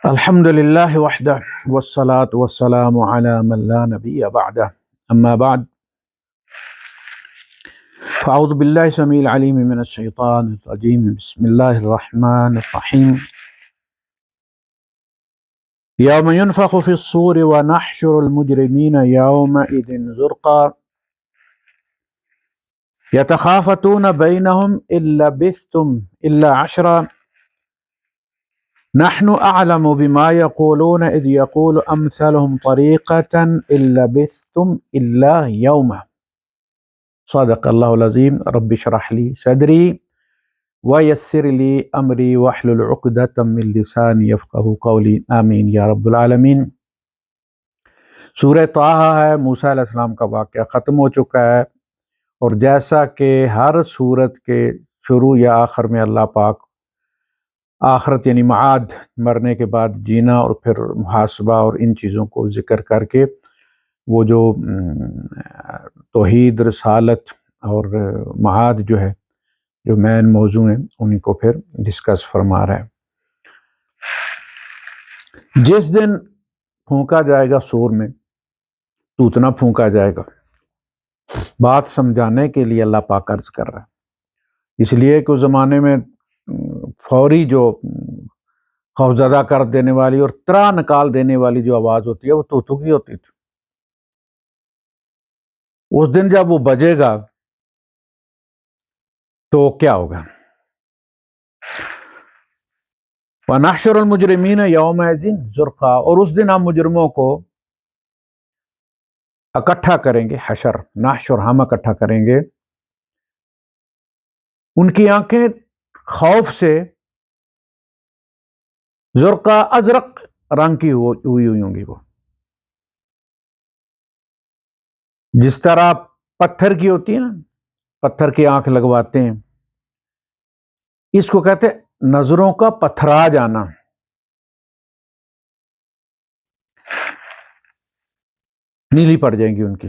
الحمد لله وحده والصلاة والسلام على من لا نبي بعده أما بعد فأعوذ بالله السميع العليم من الشيطان الرجيم بسم الله الرحمن الرحيم يوم ينفخ في الصور ونحشر المجرمين يومئذ زرقا يتخافتون بينهم إن لبثتم إلا عشرا نحن أعلم بما يقولون إذ يقول أمثلهم طريقة إن لبثتم إلا يوما صدق اللہ العظیم رب اشرح لی صدری ویسر لی امری واحلل عقدۃ من لسانی یفقہوا قولی آمین یا رب العالمین۔ سورہ طٰہٰ ہے، موسیٰ علیہ السلام کا واقعہ ختم ہو چکا ہے، اور جیسا کہ ہر سورت کے شروع یا آخر میں اللہ پاک آخرت یعنی معاد، مرنے کے بعد جینا اور پھر محاسبہ اور ان چیزوں کو ذکر کر کے وہ جو توحید، رسالت اور معاد جو ہے، جو مین موضوع ہیں، انہیں کو پھر ڈسکس فرما رہا ہے۔ جس دن پھونکا جائے گا سور میں، توتنا پھونکا جائے گا، بات سمجھانے کے لیے اللہ پاک عرض کر رہا ہے، اس لیے کہ اس زمانے میں فوری جو خوفزدہ کر دینے والی اور ترا نکال دینے والی جو آواز ہوتی ہے وہ توتو کی ہوتی تھی۔ اس دن جب وہ بجے گا تو کیا ہوگا؟ وَنَحْشُرُ الْمُجْرِمِينَ يَوْمَئِذٍ زُرْقًا، اور اس دن ہم مجرموں کو اکٹھا کریں گے، حشر نحشر ہم اکٹھا کریں گے، ان کی آنکھیں خوف سے زرقا ازرق رنگ کی ہوئی ہوں گی، وہ جس طرح پتھر کی ہوتی ہے نا، پتھر کی آنکھ لگواتے ہیں، اس کو کہتے ہیں نظروں کا پتھرا جانا۔ نیلی پڑ جائیں گی ان کی۔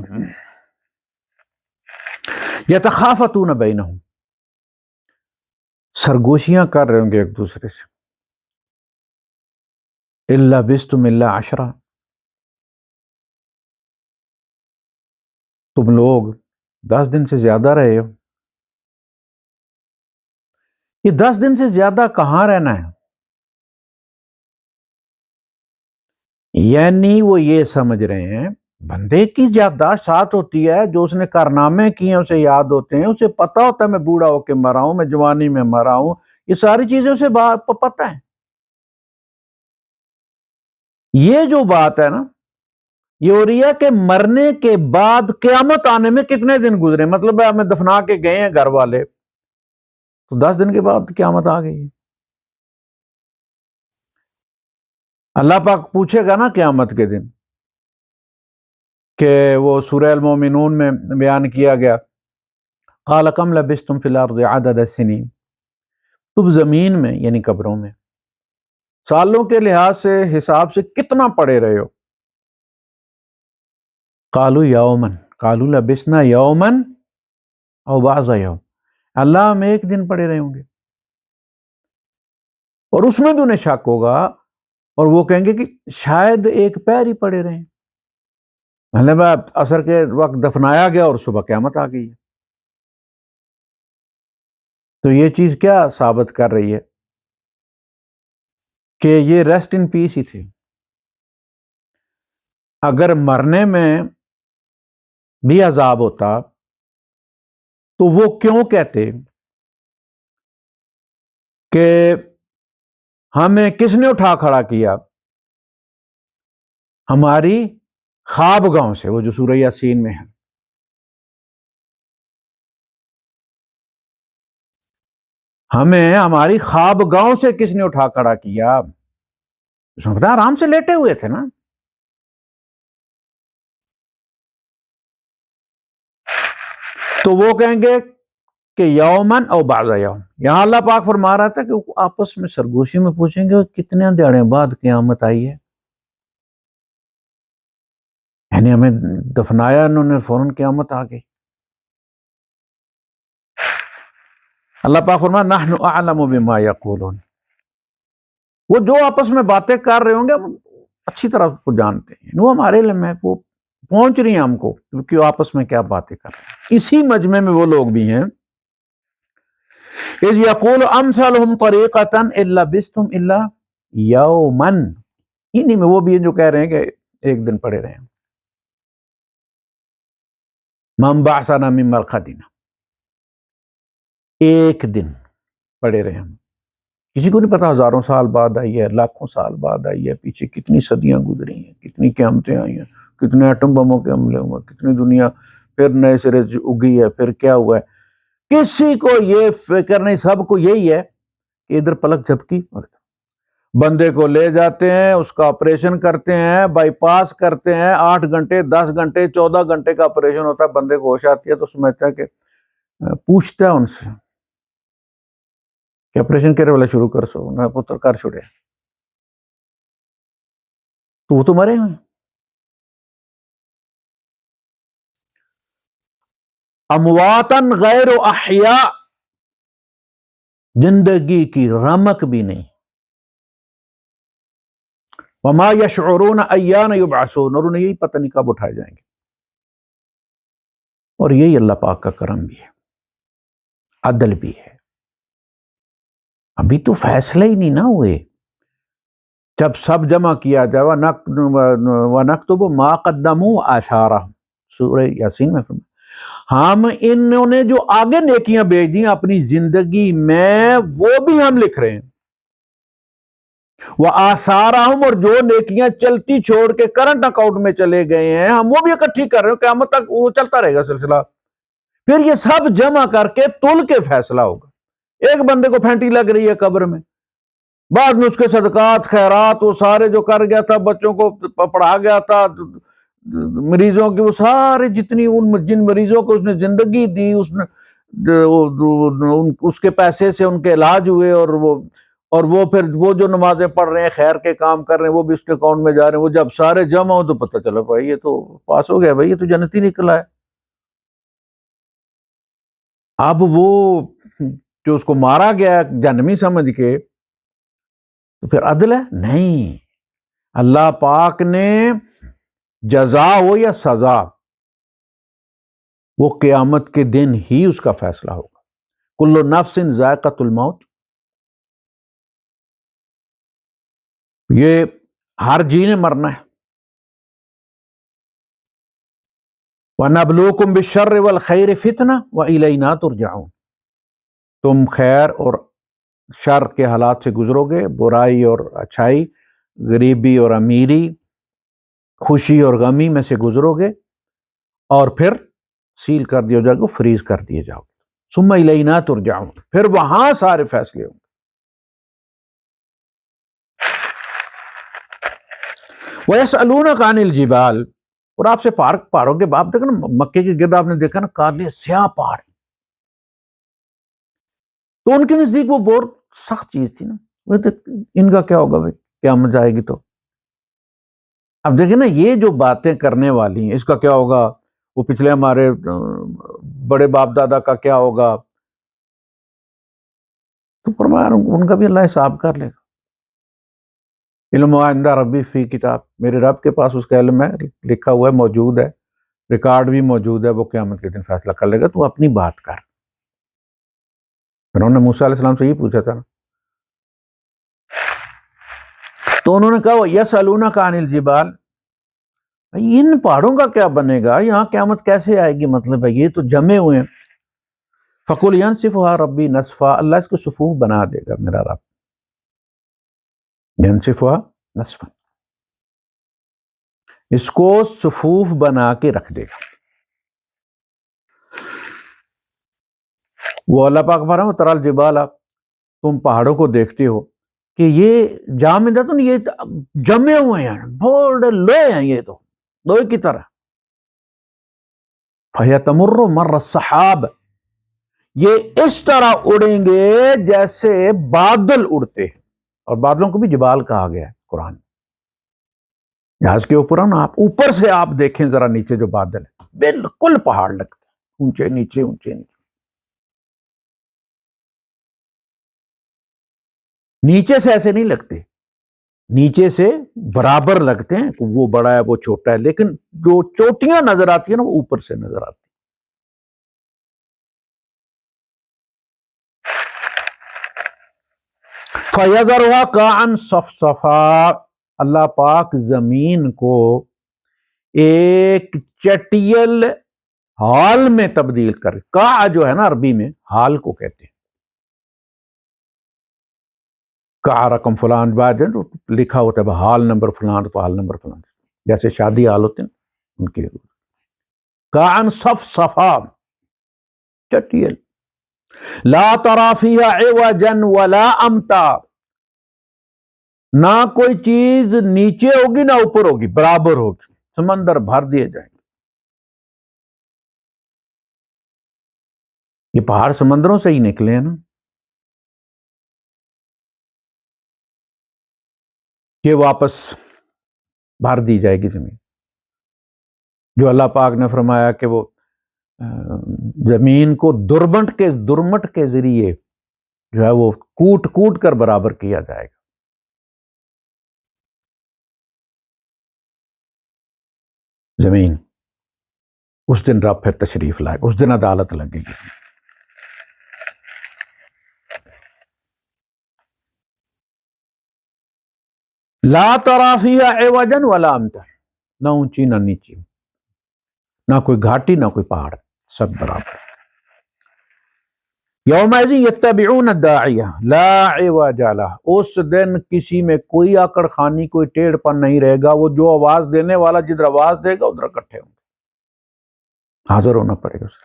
یتخافتون بینہم، سرگوشیاں کر رہے ہوں گے ایک دوسرے سے، إِن لَبِثْتُمْ إِلَّا عَشْرًا، تم لوگ 10 دن سے زیادہ رہے ہو۔ یہ 10 دن سے زیادہ کہاں رہنا ہے؟ یعنی وہ یہ سمجھ رہے ہیں بندے کی یادداشت ساتھ ہوتی ہے، جو اس نے کارنامے کیے ہیں اسے یاد ہوتے ہیں، اسے پتہ ہوتا ہے میں بوڑھا ہو کے مرا ہوں، میں جوانی میں مرا ہوں، یہ ساری چیزیں اسے پتہ ہے۔ یہ جو بات ہے نا، یہ ہو رہی ہے کہ مرنے کے بعد قیامت آنے میں کتنے دن گزرے، مطلب ہمیں دفنا کے گئے ہیں گھر والے تو 10 دن کے بعد قیامت آ گئی۔ اللہ پاک پوچھے گا نا قیامت کے دن، کہ وہ سورہ المومنون میں بیان کیا گیا، قال کم لبثتم فی الارض عدد السنین، تم زمین میں یعنی قبروں میں سالوں کے لحاظ سے حساب سے کتنا پڑے رہے ہو؟ قالوا یومن، قالوا لبثنا یومن او بعض یوم، اللہ ہم ایک دن پڑے رہے ہوں گے، اور اس میں بھی انہیں شک ہوگا، اور وہ کہیں گے کہ شاید ایک پیر ہی پڑے رہے ہیں، مطلب عصر کے وقت دفنایا گیا اور صبح قیامت آ گئی ہے۔ تو یہ چیز کیا ثابت کر رہی ہے کہ یہ ریسٹ ان پیس ہی تھی۔ اگر مرنے میں بھی عذاب ہوتا تو وہ کیوں کہتے کہ ہمیں کس نے اٹھا کھڑا کیا؟ ہماری خواب گاؤں سے، وہ جو سورہ یاسین میں ہے، ہمیں ہماری خواب گاؤں سے کس نے اٹھا کھڑا کیا؟ اس میں پتا آرام سے لیٹے ہوئے تھے نا۔ تو وہ کہیں گے کہ یومن او بعض یوم، یہاں اللہ پاک فرما رہا تھا کہ وہ آپس میں سرگوشی میں پوچھیں گے کتنے دیہڑے بعد قیامت آئی ہے، یعنی ہمیں دفنایا انہوں نے، فوراً قیامت آ گئی۔ اللہ پاک فرما نحن اعلم بما یقولون، وہ جو آپس میں باتیں کر رہے ہوں گے ہم اچھی طرح کو جانتے ہیں، وہ ہمارے علم میں وہ پہنچ رہی ہیں ہم کو کہ وہ آپس میں کیا باتیں کر رہے ہیں۔ اسی مجمع میں وہ لوگ بھی ہیں اذ یقول امثلهم طریقۃ ان لبثتم الا یوما، انہی میں وہ بھی ہیں جو کہہ رہے ہیں کہ ایک دن پڑے رہے ہیں، من بعثنا من مرقدنا، ایک دن پڑے رہے ہم۔ کسی کو نہیں پتا ہزاروں سال بعد آئی ہے، لاکھوں سال بعد آئی ہے، پیچھے کتنی صدیاں گزری ہیں، کتنی قیامتیں آئی ہیں، کتنے ایٹم بموں کے حملے ہوئے، کتنی دنیا پھر نئے سرے سے اگی ہے، پھر کیا ہوا ہے، کسی کو یہ فکر نہیں، سب کو یہی ہے کہ ادھر پلک جھپکی اور بندے کو لے جاتے ہیں، اس کا آپریشن کرتے ہیں، بائی پاس کرتے ہیں، 8 گھنٹے 10 گھنٹے 14 گھنٹے کا آپریشن ہوتا ہے، بندے کو ہوش آتی ہے تو سمجھتا ہے کہ پوچھتا ہے ان سے کہ آپریشن کرے والا شروع کر سو نہ پتر کر چھوڑے تو وہ تو مرے ہوئے، امواتن غیر احیاء، زندگی کی رمق بھی نہیں، وما یشعرون ایان یبعثون، اور انہیں یہی پتہ نہیں کب اٹھائے جائیں گے۔ اور یہی اللہ پاک کا کرم بھی ہے، عدل بھی ہے، ابھی تو فیصلے ہی نہیں نہ ہوئے، جب سب جمع کیا جائے وَنَكْتُبُ مَا قَدَّمُوا آثَارَهُمْ، سورہ یاسین میں فرمایا ہم انہوں نے جو آگے نیکیاں بھیج دی اپنی زندگی میں وہ بھی ہم لکھ رہے ہیں، وَآثَارَهُمْ، اور جو نیکیاں چلتی چھوڑ کے کرنٹ اکاؤنٹ میں چلے گئے ہیں ہم وہ بھی اکٹھی کر رہے ہیں، قیامت تک وہ چلتا رہے گا سلسلہ، پھر یہ سب جمع کر کے تل کے فیصلہ ہوگا۔ ایک بندے کو پھینٹی لگ رہی ہے قبر میں، بعد میں اس کے صدقات خیرات وہ سارے جو کر گیا تھا، بچوں کو پڑھا گیا تھا، مریضوں کی وہ سارے جتنی جن مریضوں کو اس نے زندگی دی، اس کے پیسے سے ان کے علاج ہوئے، اور وہ پھر وہ جو نمازیں پڑھ رہے ہیں خیر کے کام کر رہے ہیں وہ بھی اس کے اکاؤنٹ میں جا رہے ہیں، وہ جب سارے جمع ہوں تو پتہ چلا بھائی یہ تو پاس ہو گیا، بھائی یہ تو جنتی نکلا ہے۔ اب وہ جو اس کو مارا گیا جہنمی سمجھ کے تو پھر عدل ہے نہیں، اللہ پاک نے جزا ہو یا سزا وہ قیامت کے دن ہی اس کا فیصلہ ہوگا۔ کل نفس ذائقۃ الموت، یہ ہر جی نے مرنا ہے۔ وَنَبْلُوكُمْ بِالشَّرِّ وَالْخَيْرِ فِتْنَةً وَإِلَيْنَا تُرْجَعُونَ، تم خیر اور شر کے حالات سے گزرو گے، برائی اور اچھائی، غریبی اور امیری، خوشی اور غمی میں سے گزرو گے، اور پھر سیل کر دیا جائے گا، فریز کر دیے جاؤ گے، ثم الینا ترجعون، پھر وہاں سارے فیصلے ہوں گے۔ وَيَسْأَلُونَكَ عَنِ الْجِبَالِ، اور آپ سے پہاڑوں کے باب دیکھو نا، مکے کے گرد آپ نے دیکھا نا کالے سیاہ پہاڑ، تو ان کے نزدیک وہ بہت سخت چیز تھی نا، ان کا کیا ہوگا بھائی قیامت جائے گی تو۔ اب دیکھیں نا یہ جو باتیں کرنے والی ہیں اس کا کیا ہوگا، وہ پچھلے ہمارے بڑے باپ دادا کا کیا ہوگا، تو فرمایا ان کا بھی اللہ حساب کر لے گا۔ علم عند ربی فی کتاب، میرے رب کے پاس اس کا علم ہے، لکھا ہوا ہے، موجود ہے، ریکارڈ بھی موجود ہے، وہ قیامت کے دن فیصلہ کر لے گا، تو اپنی بات کر۔ انہوں نے موسیٰ علیہ السلام سے یہ پوچھا تھا نا، تو انہوں نے کہا یسألونک عن الجبال، ان پہاڑوں کا کیا بنے گا، یہاں قیامت کیسے آئے گی، مطلب ہے یہ تو جمے ہوئے ہیں۔ فقل ینسفها ربی نسفا، اللہ اس کو صفوف بنا دے گا میرا رب، ینسفها نسفا، اس کو صفوف بنا کے رکھ دے گا۔ وہ اللہ پاک فرماتا ہے ترال جبال، تم پہاڑوں کو دیکھتے ہو کہ یہ جامدۃ، یہ جمے ہوئے ہیں، بڑے لوہے ہیں، یہ تو لوہے کی طرح، فَيَتَمُرُّ مَرَّ السَّحَابِ، یہ اس طرح اڑیں گے جیسے بادل اڑتے ہیں، اور بادلوں کو بھی جبال کہا گیا ہے قرآن، جہاز کے اوپر نا آپ اوپر سے آپ دیکھیں ذرا نیچے جو بادل ہیں بالکل پہاڑ لگتے ہیں، اونچے نیچے اونچے نیچے، نیچے سے ایسے نہیں لگتے، نیچے سے برابر لگتے ہیں، وہ بڑا ہے وہ چھوٹا ہے، لیکن جو چوٹیاں نظر آتی ہیں نا وہ اوپر سے نظر آتی ہیں۔ فَيَذَرُهَا قَاعًا صَفْصَفًا، اللہ پاک زمین کو ایک چٹیل حال میں تبدیل کر، قاع جو ہے نا عربی میں حال کو کہتے ہیں، قاع رقم فلان بعد لکھا ہوتا ہے حال نمبر فلان تو حال نمبر فلان، جیسے شادی حال ہوتے ہیں ان کے قاعًا صفصفا، چٹیل، لا تری فیہا عوجا ولا امتا، نہ کوئی چیز نیچے ہوگی نہ اوپر ہوگی، برابر ہوگی، سمندر بھر دیے جائیں گے۔ یہ پہاڑ سمندروں سے ہی نکلے ہیں نا، کہ واپس بھر دی جائے گی زمین، جو اللہ پاک نے فرمایا کہ وہ زمین کو درمٹ کے ذریعے جو ہے وہ کوٹ کوٹ کر برابر کیا جائے گا۔ زمین اس دن رب پھر تشریف لائے گا، اس دن عدالت لگے گی۔ لا تری فیہا عوجا ولا امتا، نہ اونچی نہ نیچی، نہ کوئی گھاٹی نہ کوئی پہاڑ، سب برابر۔ یومئذ یتبعون الداعی لا عوج لہ، اس دن کسی میں کوئی آکڑ خانی کوئی ٹیڑھ پن نہیں رہے گا، وہ جو آواز دینے والا جدھر آواز دے گا ادھر اکٹھے ہوں گے، حاضر ہونا پڑے گا اسے۔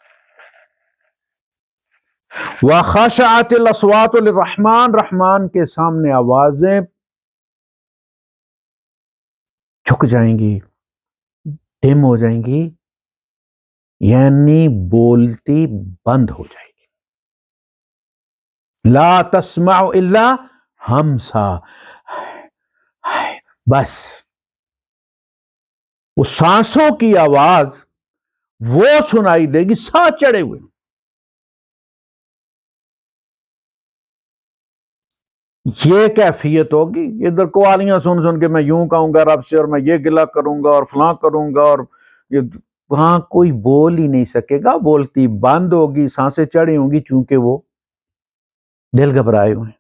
وخشعت الاصوات للرحمن، رحمان کے سامنے آوازیں جھک جائیں گی، ڈم ہو جائیں گی، یعنی بولتی بند ہو جائے گی۔ لا تسمع الا ہمسا، بس وہ سانسوں کی آواز وہ سنائی دے گی، سانس چڑھے ہوئے۔ یہ کیفیت ہوگی، ادھر قوالیاں سن سن کے میں یوں کہوں گا رب سے، اور میں یہ گلہ کروں گا اور فلاں کروں گا، اور وہاں کوئی بول ہی نہیں سکے گا، بولتی بند ہوگی، سانسیں چڑھی ہوں گی، چونکہ وہ دل گھبرائے ہوئے ہیں۔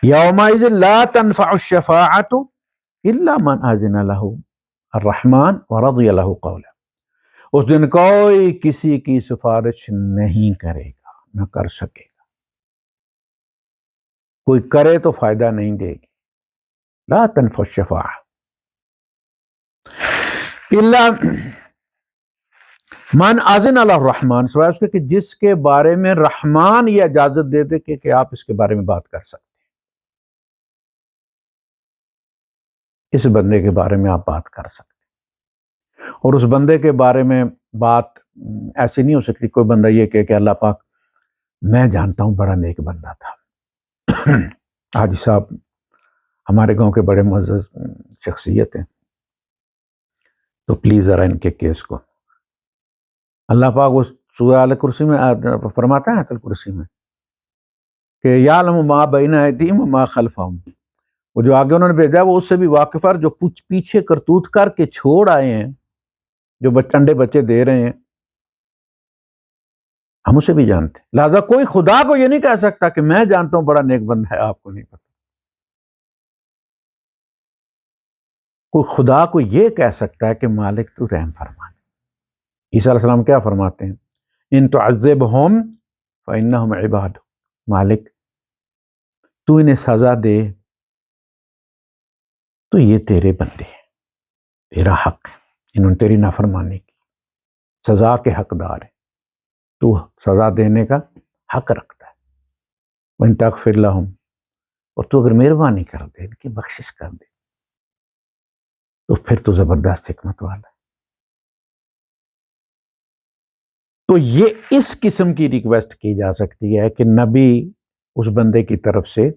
یومئذ لا تنفع الشفاعۃ الا من اذن له الرحمن ورضی له قولا، اس دن کوئی کسی کی سفارش نہیں کرے گا، نہ کر سکے گا، کوئی کرے تو فائدہ نہیں دے گی۔ لا تنفع الشفاعہ الا من اذن له الرحمن، سوائے اس کے کہ جس کے بارے میں رحمان یہ اجازت دے دے کہ آپ اس کے بارے میں بات کر سکتے، اس بندے کے بارے میں آپ بات کر سکتے، اور اس بندے کے بارے میں بات ایسی نہیں ہو سکتی کوئی بندہ یہ کہ اللہ پاک میں جانتا ہوں بڑا نیک بندہ تھا، حاجی صاحب ہمارے گاؤں کے بڑے معزز شخصیت ہیں، تو پلیز ذرا ان کے کیس کو، اللہ پاک اس سورہ الکرسی میں فرماتا ہے، آیت الکرسی میں کہ یعلم ما بین ایدیہم وما خلفہم، وہ جو آگے انہوں نے بھیجا وہ اس سے بھی واقف ہے، جو پیچھے کرتوت کر کے چھوڑ آئے ہیں، جو انڈے بچے دے رہے ہیں، ہم اسے بھی جانتے ہیں، لہذا کوئی خدا کو یہ نہیں کہہ سکتا کہ میں جانتا ہوں بڑا نیک بندہ ہے، آپ کو نہیں پتا۔ کوئی خدا کو یہ کہہ سکتا ہے کہ مالک تو رحم فرما دے۔ عیسیٰ علیہ السلام کیا فرماتے ہیں؟ ان تعذبہم فانہم عباد، مالک تو انہیں سزا دے تو یہ تیرے بندے ہیں، تیرا حق ہے، انہوں نے تیری نافرمانی کی، سزا کے حقدار ہیں، تو سزا دینے کا حق رکھتا ہے۔ وَإِن تَغْفِرْ لَهُمْ، اور تو اگر مہربانی کر دے، ان کی بخشش کر دے، تو پھر تو زبردست حکمت والا ہے۔ تو یہ اس قسم کی ریکویسٹ کی جا سکتی ہے کہ نبی اس بندے کی طرف سے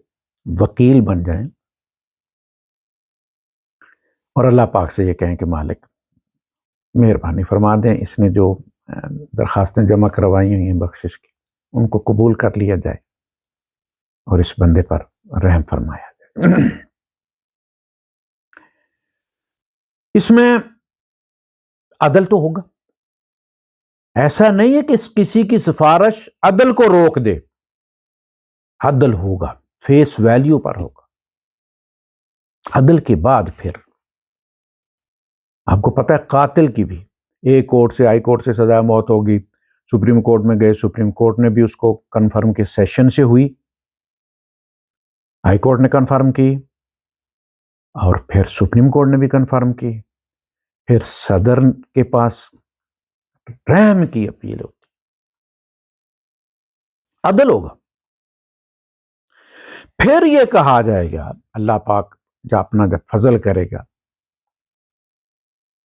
وکیل بن جائیں اور اللہ پاک سے یہ کہیں کہ مالک مہربانی فرما دیں، اس نے جو درخواستیں جمع کروائی ہوئی ہیں بخشش کی ان کو قبول کر لیا جائے، اور اس بندے پر رحم فرمایا جائے۔ اس میں عدل تو ہوگا، ایسا نہیں ہے کہ کسی کی سفارش عدل کو روک دے، عدل ہوگا، فیس ویلیو پر ہوگا۔ عدل کے بعد پھر آپ کو پتہ ہے قاتل کی بھی ایک کورٹ سے ہائی کورٹ سے سزا موت ہوگی، سپریم کورٹ میں گئے، سپریم کورٹ نے بھی اس کو کنفرم کی، سیشن سے ہوئی، ہائی کورٹ نے کنفرم کی، اور پھر سپریم کورٹ نے بھی کنفرم کی، پھر صدر کے پاس رحم کی اپیل ہوتی، عدل ہوگا۔ پھر یہ کہا جائے گا، اللہ پاک جب فضل کرے گا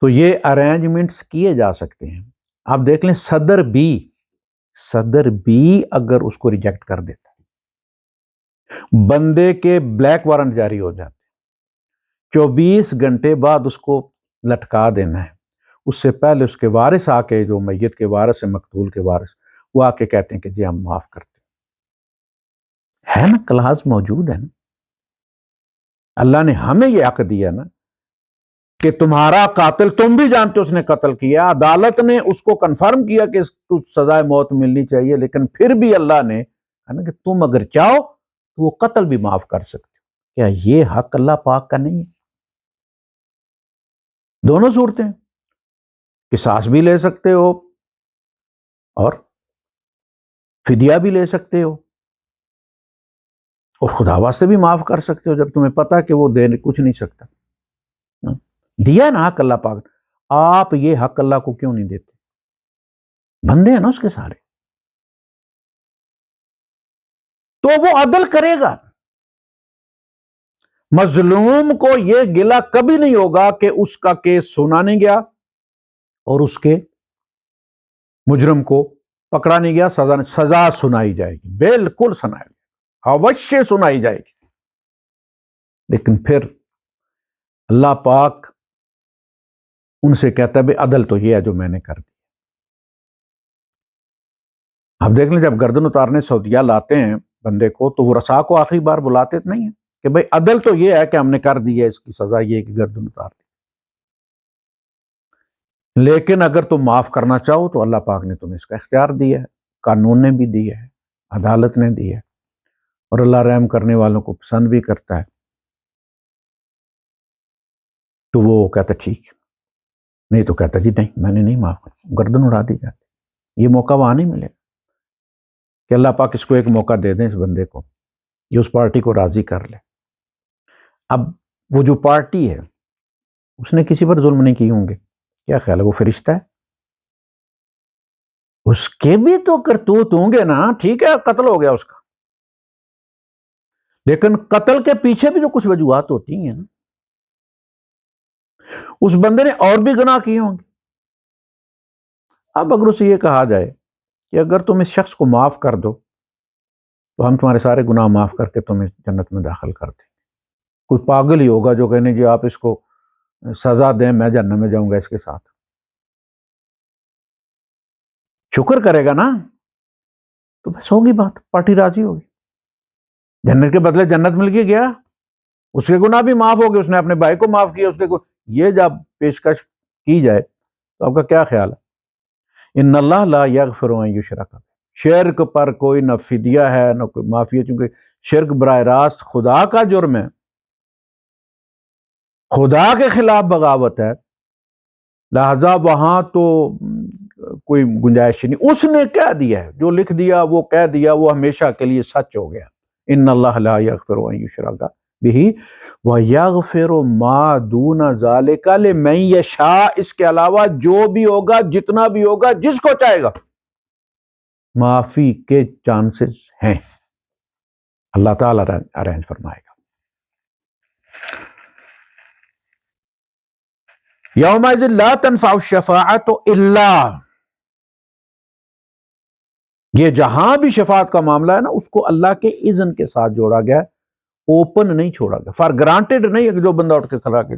تو یہ ارینجمنٹس کیے جا سکتے ہیں۔ آپ دیکھ لیں صدر بھی اگر اس کو ریجیکٹ کر دیتا ہے، بندے کے بلیک وارنٹ جاری ہو جاتے، 24 گھنٹے بعد اس کو لٹکا دینا ہے، اس سے پہلے اس کے وارث آ کے، جو میت کے وارث ہے، مقتول کے وارث، وہ آ کے کہتے ہیں کہ جی ہم معاف کرتے ہیں، ہے نا، کلاس موجود ہے نا۔ اللہ نے ہمیں یہ حق دیا نا کہ تمہارا قاتل تم بھی جانتے اس نے قتل کیا، عدالت نے اس کو کنفرم کیا کہ اس کو سزائے موت ملنی چاہیے، لیکن پھر بھی اللہ نے کہ تم اگر چاہو تو وہ قتل بھی معاف کر سکتے ہو۔ کیا یہ حق اللہ پاک کا نہیں ہے؟ دونوں صورتیں، قصاص بھی لے سکتے ہو اور فدیہ بھی لے سکتے ہو، اور خدا واسطے بھی معاف کر سکتے ہو جب تمہیں پتا کہ وہ دے کچھ نہیں سکتا۔ دیا نا حق اللہ پاک، آپ یہ حق اللہ کو کیوں نہیں دیتے؟ بندے ہیں نا اس کے سارے، تو وہ عدل کرے گا۔ مظلوم کو یہ گلہ کبھی نہیں ہوگا کہ اس کا کیس سنا نہیں گیا اور اس کے مجرم کو پکڑا نہیں گیا، سزا سنائی جائے گی، بالکل سنائی جائے گی، اوشیہ سنائی جائے گی۔ لیکن پھر اللہ پاک ان سے کہتا ہے بھئی عدل تو یہ ہے جو میں نے کر دی۔ آپ دیکھ لیں جب گردن اتارنے سعودیہ لاتے ہیں بندے کو، تو وہ رسا کو آخری بار بلاتے نہیں ہیں کہ بھئی عدل تو یہ ہے کہ ہم نے کر دی ہے، اس کی سزا یہ کہ گردن اتار دی، لیکن اگر تم معاف کرنا چاہو تو اللہ پاک نے تمہیں اس کا اختیار دیا ہے، قانون نے بھی دیا ہے، عدالت نے دی ہے، اور اللہ رحم کرنے والوں کو پسند بھی کرتا ہے۔ تو وہ کہتا ٹھیک ہے، نہیں تو کہتا جی نہیں میں نے نہیں معاف کرنا، گردن اڑا دی جاتی۔ یہ موقع وہاں نہیں ملے کہ اللہ پاک اس کو ایک موقع دے دیں، اس بندے کو یہ اس پارٹی کو راضی کر لے۔ اب وہ جو پارٹی ہے اس نے کسی پر ظلم نہیں کی ہوں گے، کیا خیال ہے وہ فرشتہ ہے؟ اس کے بھی تو کرتوت ہوں گے نا، ٹھیک ہے قتل ہو گیا اس کا، لیکن قتل کے پیچھے بھی جو کچھ وجوہات ہوتی ہیں نا، اس بندے نے اور بھی گناہ کیے ہوں گے۔ اب اگر اسے یہ کہا جائے کہ اگر تم اس شخص کو معاف کر دو تو ہم تمہارے سارے گناہ معاف کر کے تمہیں جنت میں داخل کر دیں، کوئی پاگل ہی ہوگا جو کہنے جی آپ اس کو سزا دیں میں جہنم میں جاؤں گا اس کے ساتھ، شکر کرے گا نا تو بس ہوگی بات، پارٹی راضی ہوگی، جنت کے بدلے جنت مل کے گیا، اس کے گناہ بھی معاف ہو گئے، اس نے اپنے بھائی کو معاف کیا، اس کے یہ جب پیشکش کی جائے تو آپ کا کیا خیال ہے؟ ان اللہ لا یغفر ان یشرک، شرک پر کوئی نہ فدیہ ہے نہ کوئی معافی ہے، چونکہ شرک براہ راست خدا کا جرم ہے، خدا کے خلاف بغاوت ہے، لہذا وہاں تو کوئی گنجائش نہیں۔ اس نے کہہ دیا ہے، جو لکھ دیا وہ کہہ دیا، وہ ہمیشہ کے لیے سچ ہو گیا۔ ان اللہ لا یغفر ان یشرک بہ ویغفر ما دون ذلک لمن یشاء، اس کے علاوہ جو بھی ہوگا، جتنا بھی ہوگا، جس کو چاہے گا معافی کے چانسز ہیں، اللہ تعالیٰ ارینج فرمائے گا۔ یومئذ لا تنفع الشفاعۃ الا، یہ جہاں بھی شفاعت کا معاملہ ہے نا، اس کو اللہ کے اذن کے ساتھ جوڑا گیا، اوپن نہیں چھوڑا گیا، فار گرانٹیڈ نہیں ہے کہ جو بندہ اٹھ کے کھڑا کے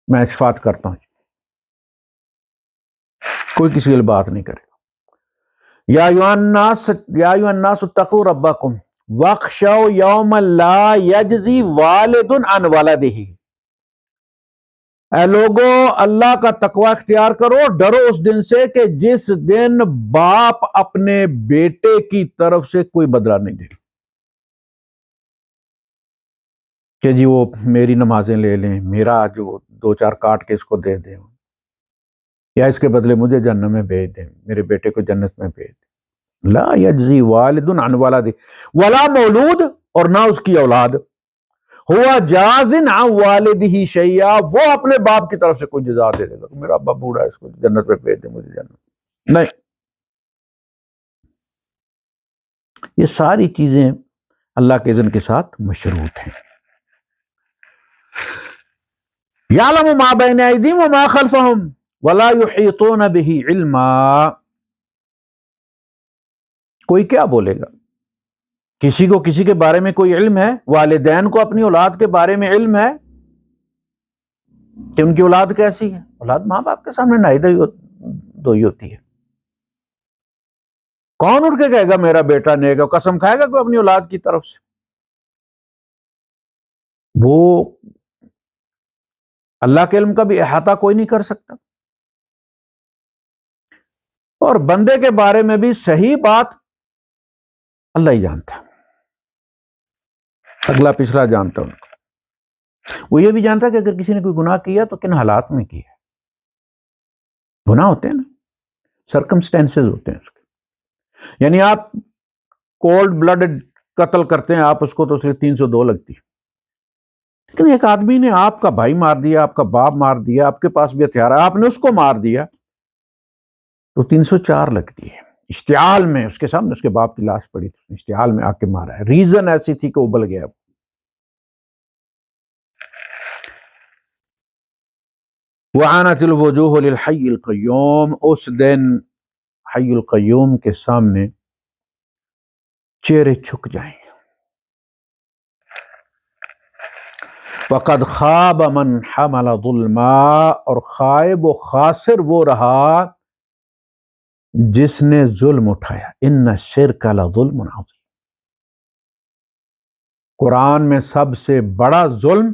میں شفاعت کرتا ہوں، کوئی کسی کے بات نہیں کرے گا۔ یا ایھا الناس اتقوا ربکم وَاخْشَوْا يَوْمًا لَا يَجْزِي وَالِدٌ عَنْ وَلَدِهِ، اے لوگو اللہ کا تقوی اختیار کرو، ڈرو اس دن سے کہ جس دن باپ اپنے بیٹے کی طرف سے کوئی بدلہ نہیں دے، کہ جی وہ میری نمازیں لے لیں، میرا جو دو چار کاٹ کے اس کو دے دیں، یا اس کے بدلے مجھے جہنم میں بھیج دیں، میرے بیٹے کو جنت میں بھیج دیں۔ لا یجزی والد عن ولدہ ولا مولود، اور نہ اس کی اولاد، ہوا جاز عن والدہ شیئا، وہ اپنے باپ کی طرف سے کوئی جزا دے دے گا، میرا ابا بوڑھا ہے اس کو جنت میں بھیج دیں، مجھے جنت نہیں۔ یہ ساری چیزیں اللہ کے اذن کے ساتھ مشروط ہیں۔ یعلم ما بین ایدیہم وما خلفہم ولا یحیطون بہ علما، کوئی کیا بولے گا؟ کسی کو کسی کے بارے میں کوئی علم ہے؟ والدین کو اپنی اولاد کے بارے میں علم ہے کہ ان کی اولاد کیسی ہے؟ اولاد ماں باپ کے سامنے نائی دھوئی ہوتی ہے۔ کون اٹھ کے کہے گا میرا بیٹا نیک ہے؟ قسم کھائے گا کوئی اپنی اولاد کی طرف سے؟ وہ اللہ کے علم کا بھی احاطہ کوئی نہیں کر سکتا، اور بندے کے بارے میں بھی صحیح بات اللہ ہی جانتا ہے، اگلا پچھلا جانتا ہوں۔ وہ یہ بھی جانتا ہے کہ اگر کسی نے کوئی گناہ کیا تو کن حالات میں کیا ہے۔ گناہ ہوتے ہیں نا، سرکمسٹینسز ہوتے ہیں اس کے، یعنی آپ کولڈ بلڈ قتل کرتے ہیں آپ اس کو تو اس لیے 302 لگتی ہے، لیکن ایک آدمی نے آپ کا بھائی مار دیا، آپ کا باپ مار دیا، آپ کے پاس بھی ہتھیار ہے، آپ نے اس کو مار دیا تو 304 لگتی ہے۔ اشتعال میں اس کے سامنے اس کے باپ کی لاش پڑی تھی، اشتعال میں آ کے مارا ہے، ریزن ایسی تھی کہ ابل گیا۔ وَعَانَتِ الْوُجُوهُ لِلْحَيِّ الْقَيُّومِ، اس دن حی القیوم کے سامنے چہرے جھک جائیں گے۔ وَقَدْ خَابَ مَنْ حَمَلَ ظُلْمًا، اور خائب و خاسر وہ رہا جس نے ظلم اٹھایا۔ إِنَّ الشِّرْكَ لَظُلْمٌ عَظِيمٌ، قرآن میں سب سے بڑا ظلم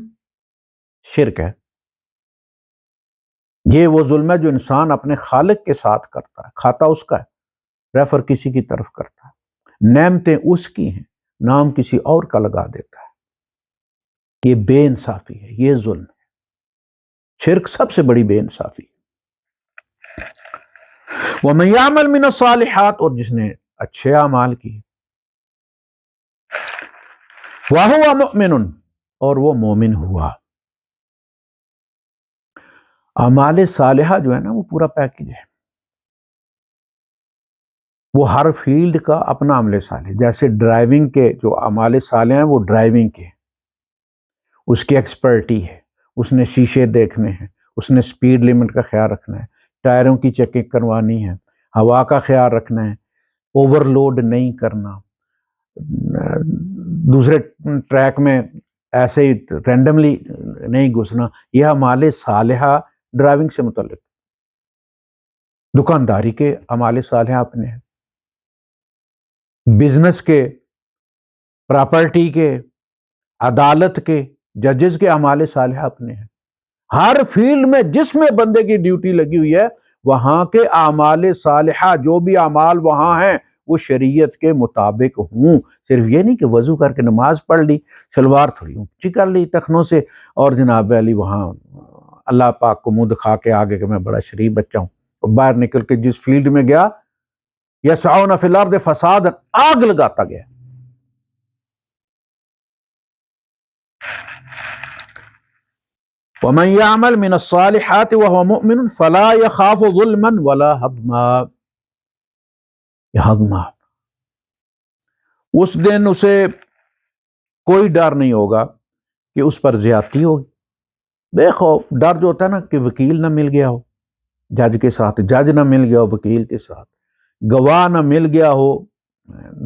شرک ہے۔ یہ وہ ظلم ہے جو انسان اپنے خالق کے ساتھ کرتا ہے، کھاتا اس کا ہے، ریفر کسی کی طرف کرتا ہے، نعمتیں اس کی ہیں، نام کسی اور کا لگا دیتا ہے۔ یہ بے انصافی ہے، یہ ظلم ہے، شرک سب سے بڑی بے انصافی ہے۔ وَمَن يَعْمَلْ مِنَ الصَّالِحَاتِ، اور جس نے اچھے اعمال کیے، وَهُوَ مُؤْمِنٌ، اور وہ مومن ہوا۔ اعمال صالحہ جو ہے نا وہ پورا پیکج ہے، وہ ہر فیلڈ کا اپنا عمل صالح، جیسے ڈرائیونگ کے جو اعمال صالح ہیں وہ ڈرائیونگ کے، اس کی ایکسپرٹی ہے، اس نے شیشے دیکھنے ہیں، اس نے سپیڈ لیمٹ کا خیال رکھنا ہے، ٹائروں کی چیکنگ کروانی ہے، ہوا کا خیال رکھنا ہے، اوور لوڈ نہیں کرنا، دوسرے ٹریک میں ایسے ہی رینڈملی نہیں گھسنا۔ یہ اعمال صالحہ ڈرائیونگ سے متعلق، دکانداری کے اعمال صالحہ اپنے ہیں، بزنس کے، پراپرٹی کے، عدالت کے، ججز کے اعمال صالحہ اپنے ہیں۔ ہر فیلڈ میں جس میں بندے کی ڈیوٹی لگی ہوئی ہے وہاں کے اعمال صالحہ، جو بھی اعمال وہاں ہیں وہ شریعت کے مطابق ہوں۔ صرف یہ نہیں کہ وضو کر کے نماز پڑھ لی، شلوار تھوڑی اونچی کر لی ٹخنوں سے، اور جناب علی وہاں اللہ پاک کو منہ دکھا کے آگے کہ میں بڑا شریف بچہ ہوں، اور باہر نکل کے جس فیلڈ میں گیا یسعون فی الارض فسادا، آگ لگاتا گیا۔ وَمَن يَعْمَلْ مِنَ الصَّالِحَاتِ وَهُوَ مُؤْمِنٌ فَلَا يَخَافُ ظُلْمًا وَلَا هَضْمًا، یہ ہضما، اس دن اسے کوئی ڈر نہیں ہوگا کہ اس پر زیادتی ہوگی۔ بے خوف، ڈر جو ہوتا ہے نا کہ وکیل نہ مل گیا ہو جج کے ساتھ، جج نہ مل گیا ہو وکیل کے ساتھ، گواہ نہ مل گیا ہو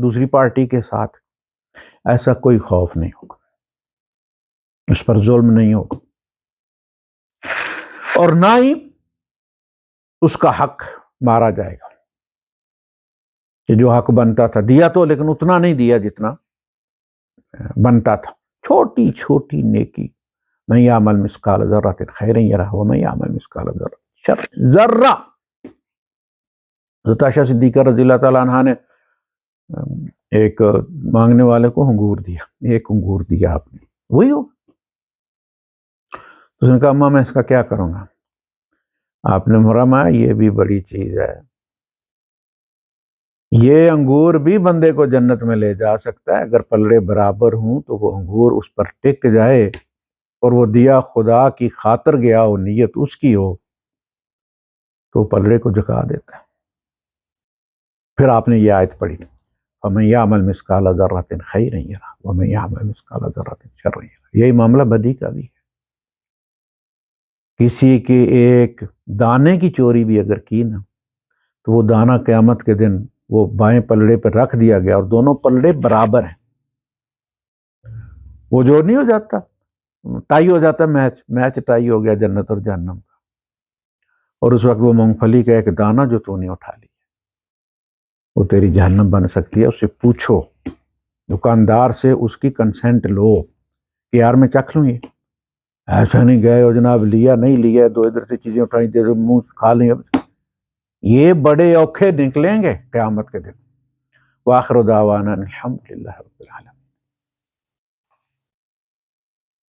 دوسری پارٹی کے ساتھ، ایسا کوئی خوف نہیں ہوگا، اس پر ظلم نہیں ہوگا، اور نہ ہی اس کا حق مارا جائے گا، کہ جو حق بنتا تھا دیا تو لیکن اتنا نہیں دیا جتنا بنتا تھا، چھوٹی چھوٹی نیکی، من یعمل مثقال ذرۃ خیرا یرہ ومن یعمل مثقال ذرۃ شر ذرہ۔ حضرت عائشہ صدیقہ رضی اللہ تعالیٰ عنہ نے ایک مانگنے والے کو انگور دیا، ایک انگور دیا آپ نے، وہی ہو۔ اس نے کہا اماں میں اس کا کیا کروں گا؟ آپ نے فرمایا یہ بھی بڑی چیز ہے، یہ انگور بھی بندے کو جنت میں لے جا سکتا ہے، اگر پلڑے برابر ہوں تو وہ انگور اس پر ٹک جائے اور وہ دیا خدا کی خاطر گیا ہو، نیت اس کی ہو، تو پلڑے کو جھکا دیتا ہے۔ پھر آپ نے یہ آیت پڑھی فَمَن يَعْمَلْ مِثْقَالَ ذَرَّةٍ خَيْرًا يَرَهُ وَمَن يَعْمَلْ مِثْقَالَ ذَرَّةٍ شَرًّا يَرَهُ۔ یہی معاملہ بدی کا بھی ہے، کسی کے ایک دانے کی چوری بھی اگر کی نا تو وہ دانہ قیامت کے دن وہ بائیں پلڑے پہ رکھ دیا گیا اور دونوں پلڑے برابر ہیں، وہ جو نہیں ہو جاتا، ٹائی ہو جاتا ہے، میچ ٹائی ہو گیا جنت اور جہنم کا، اور اس وقت وہ مونگ پھلی کا ایک دانہ جو تو نے اٹھا لیا وہ تیری جہنم بن سکتی ہے۔ اس سے پوچھو، دکاندار سے اس کی کنسنٹ لو کہ یار میں چکھ لوں، یہ ایسا نہیں گئے ہو جناب لیا نہیں لیا، دو ادھر سے چیزیں اٹھائیں دے منہ کھا لیں، یہ بڑے اوکھے نکلیں گے قیامت کے دن۔ وآخر دعوانا الحمدللہ رب العالمین۔